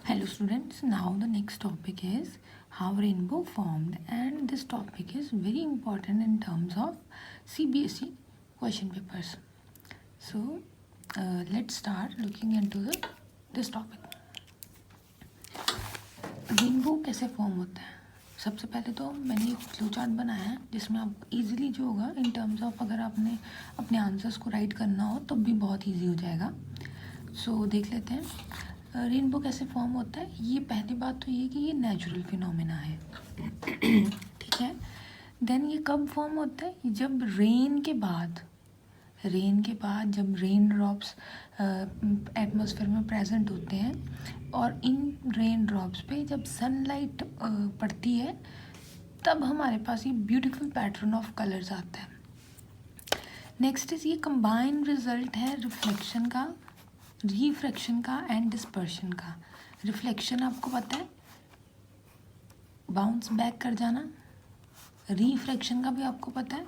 Hello students, now the next topic is how rainbow formed, and this topic is very important in terms of CBSE question papers. So let's start looking into this topic. Rainbow कैसे form होता है? सबसे पहले तो मैंने एक flow chart बनाया है जिसमें आप इजीली जो होगा इन टर्म्स ऑफ अगर आपने अपने आंसर्स को राइट करना हो तो भी बहुत इजी हो जाएगा. सो देख लेते हैं रेनबो कैसे फॉर्म होता है. ये पहली बात तो ये कि ये नेचुरल फिनोमेना है. ठीक है. देन ये कब फॉर्म होता है? जब रेन के बाद जब रेन ड्रॉप्स एटमॉस्फेयर में प्रेजेंट होते हैं और इन रेन ड्रॉप्स पे जब सनलाइट पड़ती है तब हमारे पास ये ब्यूटीफुल पैटर्न ऑफ कलर्स आता है. नेक्स्ट इज ये कंबाइंड रिजल्ट है रिफ्लेक्शन का, रिफ्रैक्शन का एंड डिस्पर्शन का. रिफ्लेक्शन आपको पता है बाउंस बैक कर जाना. रिफ्रैक्शन का भी आपको पता है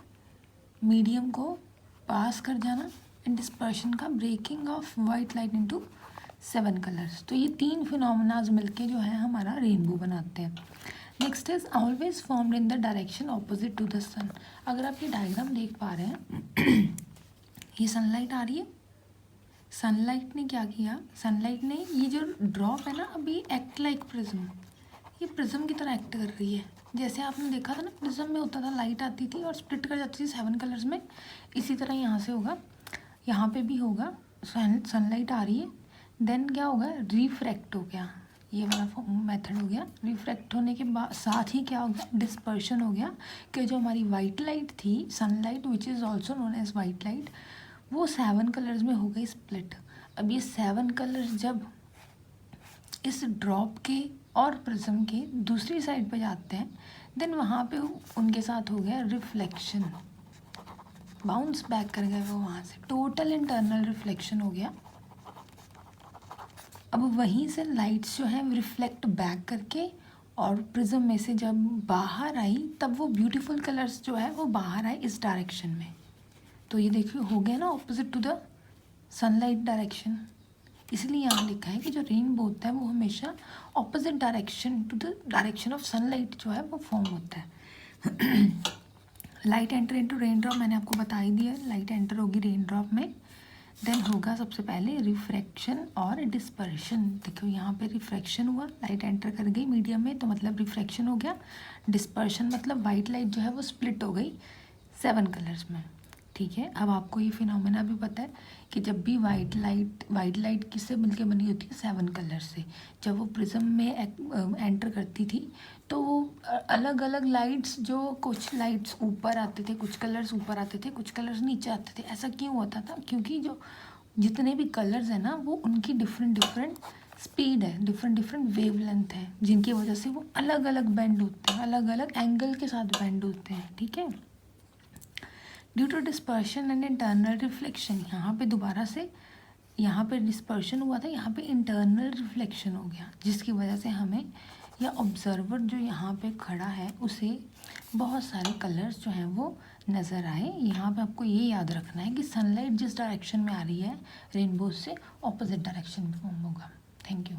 मीडियम को पास कर जाना. एंड डिस्पर्शन का breaking off white light into 7 colours. तो ये 3 फिनोमेनाज मिलके जो है हमारा रेनबो बनाते हैं. Next is always formed in the direction opposite to the sun. अगर आप ये डायग्राम देख पा रहे हैं ये सनलाइट आ रही है. सनलाइट ने क्या किया? सनलाइट ने ये जो ड्रॉप है ना अभी एक्ट लाइक प्रिज्म, ये प्रिज्म की तरह एक्ट कर रही है. जैसे आपने देखा था ना प्रिज्म में होता था लाइट आती थी और स्प्लिट कर जाती थी 7 कलर्स में, इसी तरह यहाँ से होगा, यहाँ पे भी होगा. सनलाइट आ रही है, देन क्या होगा? रिफ्रैक्ट हो गया. ये वाला मेथड हो गया. रिफ्रैक्ट होने के बाद साथ ही क्या हो गया? डिस्पर्शन हो गया कि जो हमारी वाइट लाइट थी sunlight which is also known as white light, वो 7 कलर्स में हो गई स्प्लिट. अब ये 7 कलर्स जब इस ड्रॉप के और प्रिज्म के दूसरी साइड पे जाते हैं देन वहाँ पे उनके साथ हो गया रिफ्लेक्शन. बाउंस बैक कर गए वो वहाँ से. टोटल इंटरनल रिफ्लेक्शन हो गया. अब वहीं से लाइट्स जो है रिफ्लेक्ट बैक करके और प्रिज्म में से जब बाहर आई तब वो ब्यूटीफुल कलर्स जो है वो बाहर आए इस डायरेक्शन में. तो ये देखिए हो गया ना opposite to the sunlight direction. इसलिए यहाँ लिखा है कि जो रेनबो होता है वो हमेशा opposite direction to the direction of sunlight जो है वो फॉर्म होता है. Light enter into rain drop मैंने आपको बता ही दिया. लाइट एंटर होगी रेन ड्रॉप में, देन होगा सबसे पहले रिफ्रैक्शन और डिस्पर्शन. देखो यहाँ पे रिफ्रैक्शन हुआ, लाइट एंटर कर गई मीडियम में तो मतलब रिफ्रैक्शन हो गया. डिस्पर्शन मतलब वाइट लाइट जो है वो स्प्लिट हो गई 7 कलर्स में. ठीक है. अब आपको ये फिनोमेना भी पता है कि जब भी वाइट लाइट किससे मिलके बनी होती है? 7 कलर से. जब वो प्रिज्म में एंटर करती थी तो वो अलग अलग लाइट्स, जो कुछ लाइट्स ऊपर आते थे, कुछ कलर्स ऊपर आते थे, कुछ कलर्स नीचे आते थे. ऐसा क्यों होता था? क्योंकि जो जितने भी कलर्स हैं ना वो उनकी डिफरेंट स्पीड है, डिफरेंट वेव लेंथ है, जिनकी वजह से वो अलग अलग बेंड होते हैं, अलग अलग एंगल के साथ बेंड होते हैं. ठीक है. Due to dispersion and internal reflection, यहाँ पे दोबारा से यहाँ पे डिस्पर्शन हुआ था, यहाँ पे इंटरनल रिफ्लेक्शन हो गया जिसकी वजह से हमें या ऑब्जर्वर जो यहाँ पे खड़ा है उसे बहुत सारे कलर्स जो हैं वो नज़र आए. यहाँ पे आपको ये याद रखना है कि सनलाइट जिस डायरेक्शन में आ रही है रेनबो से ऑपोजिट डायरेक्शन में फॉर्म होगा. Thank you.